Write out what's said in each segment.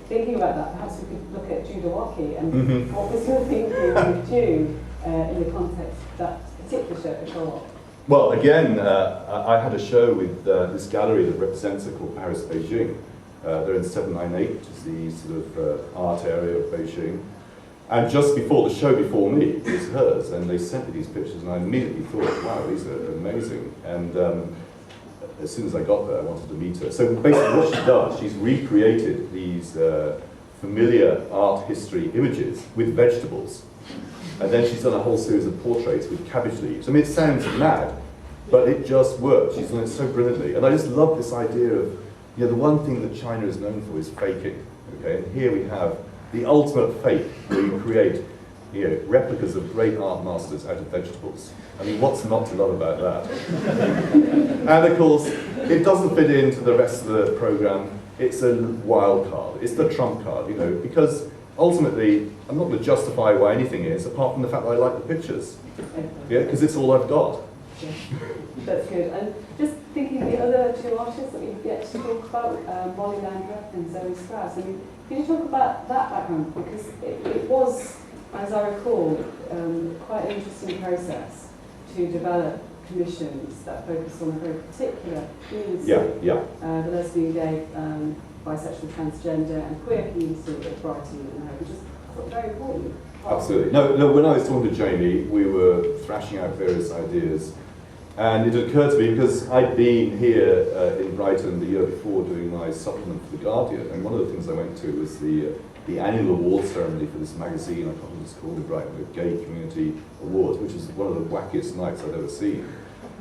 thinking about that, perhaps we could look at Judawaki and what was your thinking with Ju in the context of that particular show at Co-op? Well, again, I had a show with this gallery that represents it called Paris Beijing. They're in 798, which is the sort of art area of Beijing. And just before the show before me was hers, and they sent me these pictures, and I immediately thought, wow, these are amazing. And as soon as I got there, I wanted to meet her. So basically what she does, she's recreated these familiar art history images with vegetables. And then she's done a whole series of portraits with cabbage leaves. I mean, it sounds mad, but it just works. She's done it so brilliantly. And I just love this idea of, you know, the one thing that China is known for is faking. Okay, and here we have the ultimate fake, where you create, you know, replicas of great art masters out of vegetables. I mean, what's not to love about that? And of course, it doesn't fit into the rest of the program. It's a wild card. It's the trump card, you know, because ultimately, I'm not going to justify why anything is, apart from the fact that I like the pictures. Yeah, because it's all I've got. Yeah. That's good. And just thinking the other two artists that we've yet to talk about, Molly Landreth and Zoe Strauss. I mean, can you talk about that background? Because it was, as I recall, quite an interesting process to develop commissions that focused on a very particular community. The lesbian, gay, bisexual, transgender and queer community at Brighton and Hove, which is very important. Absolutely. No, when I was talking to Jamie, we were thrashing out various ideas. And it occurred to me, because I'd been here in Brighton the year before doing my supplement for The Guardian, and one of the things I went to was the annual award ceremony for this magazine, I can't remember what it's called in Brighton, the Gay Community Awards, which is one of the wackiest nights I've ever seen.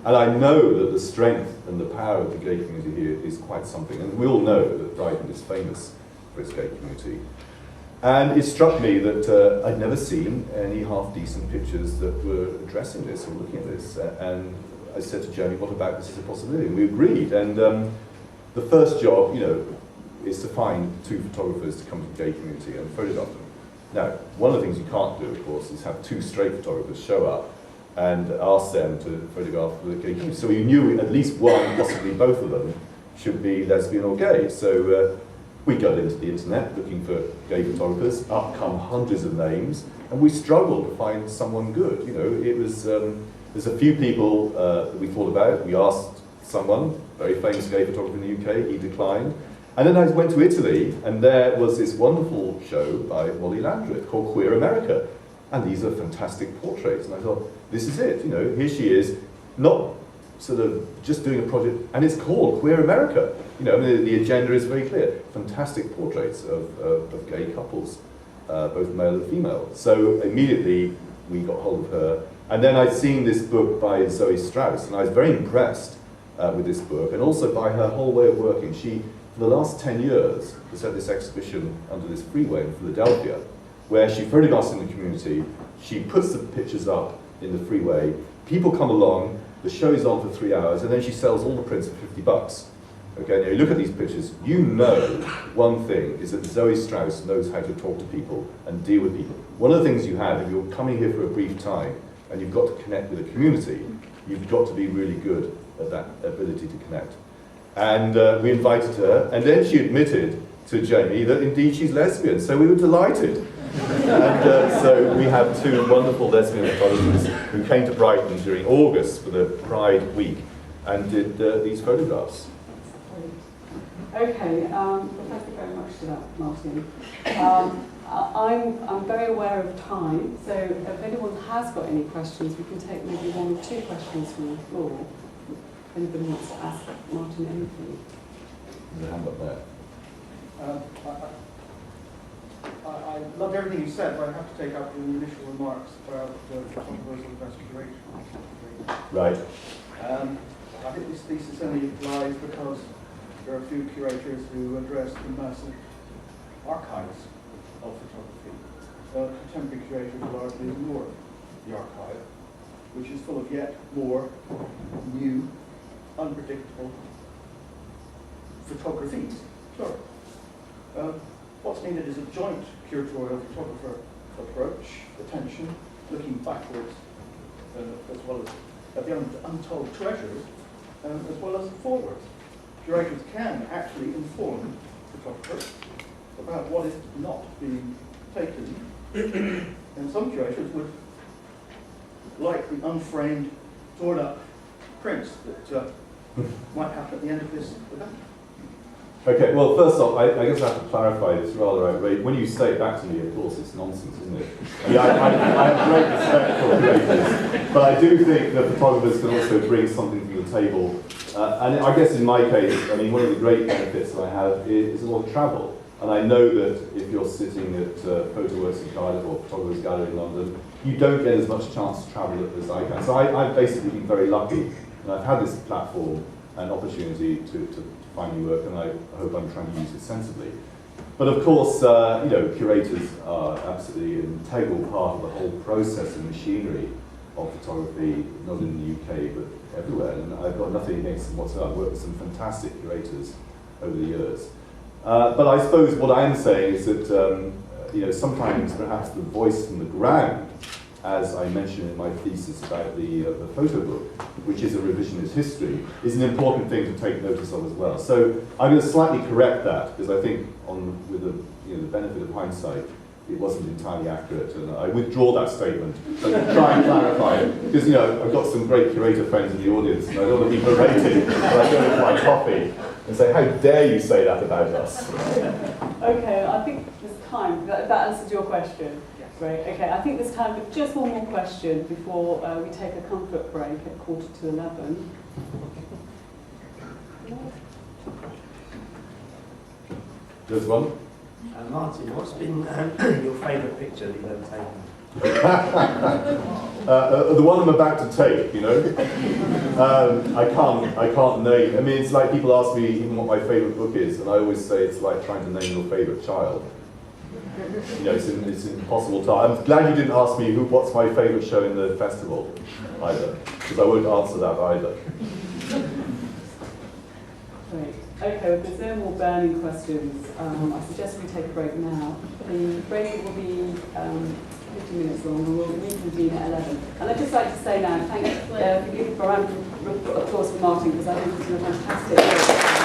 And I know that the strength and the power of the gay community here is quite something, and we all know that Brighton is famous for its gay community. And it struck me that I'd never seen any half-decent pictures that were addressing this or looking at this. And I said to Jamie, what about this as a possibility? And we agreed. And the first job, you know, is to find two photographers to come to the gay community and photograph them. Now, one of the things you can't do, of course, is have two straight photographers show up and ask them to photograph the gay community. So we knew at least one, possibly both of them, should be lesbian or gay. So we got into the internet looking for gay photographers, up come hundreds of names, and we struggled to find someone good. You know, it was, there's a few people that we thought about. We asked someone, very famous gay photographer in the UK, he declined. And then I went to Italy, and there was this wonderful show by Molly Landreth called Queer America. And these are fantastic portraits. And I thought, this is it, you know, here she is, not sort of just doing a project, and it's called Queer America. You know, I mean, the agenda is very clear. Fantastic portraits of gay couples, both male and female. So immediately we got hold of her. And then I'd seen this book by Zoe Strauss, and I was very impressed with this book, and also by her whole way of working. She, for the last 10 years, has had this exhibition under this freeway in Philadelphia, where she photographs in the community, she puts the pictures up in the freeway, people come along, the show is on for 3 hours, and then she sells all the prints for $50. Okay, now you look at these pictures, you know one thing is that Zoe Strauss knows how to talk to people and deal with people. One of the things you have, if you're coming here for a brief time and you've got to connect with a community, you've got to be really good at that ability to connect. And we invited her, and then she admitted to Jamie that indeed she's lesbian, so we were delighted. And so we have two wonderful lesbian photographers who came to Brighton during August for the Pride Week and did these photographs. Okay, well, thank you very much for that, Martin. I'm very aware of time, so if anyone has got any questions, we can take maybe one or two questions from the floor. If anybody wants to ask Martin anything. There's a hand up there. I loved everything you said, but I have to take up the initial remarks about the controversial investigation. Right. I think this thesis only applies because there are a few curators who address the massive archives of photography. Contemporary curators largely ignore the archive, which is full of yet more new, unpredictable photographies. Sure. What's needed is a joint curatorial photographer approach, attention, looking backwards, as well as at the untold treasures, as well as forwards. Curators can actually inform photographers about what is not being taken, and some curators would like the unframed, torn up prints that might happen at the end of this event. Okay, well, first off, I guess I have to clarify this rather outrageous. When you say it back to me, of course, it's nonsense, isn't it? I mean, I have great respect for creators, but I do think that photographers can also bring something to the table. And I guess in my case, I mean, one of the great benefits that I have is a lot of travel. And I know that if you're sitting at Photoworks in Cardiff or Photographers Gallery in London, you don't get as much chance to travel as I can. So I've basically been very lucky, and I've had this platform and opportunity to find new work, and I hope I'm trying to use it sensibly. But of course, you know, curators are absolutely an integral part of the whole process and machinery of photography, not in the UK, but everywhere. And I've got nothing against them whatsoever. I've worked with some fantastic curators over the years. But I suppose what I am saying is that you know, sometimes perhaps the voice from the ground, as I mentioned in my thesis about the photo book, which is a revisionist history, is an important thing to take notice of as well. So I'm going to slightly correct that, because I think with the, you know, the benefit of hindsight, it wasn't entirely accurate, and I withdraw that statement and try and clarify it, because, you know, I've got some great curator friends in the audience, and I don't want to be berated when I go into my coffee and say, how dare you say that about us? Okay, I think there's time. That answers your question. Yes. Great. Okay, I think there's time for just one more question before we take a comfort break at 11:15. There's one. Martin, what's been your favourite picture that you've ever taken? The one I'm about to take, you know. I can't name. I mean, it's like people ask me even what my favourite book is, and I always say it's like trying to name your favourite child. You know, it's impossible to. I'm glad you didn't ask me what's my favourite show in the festival either, because I won't answer that either. Great. Okay, if there's no more burning questions, I suggest we take a break now. The break will be 15 minutes long, and we'll reconvene at 11. And I'd just like to say now, thank you for a round of applause for Martin, because I think he's done a fantastic job.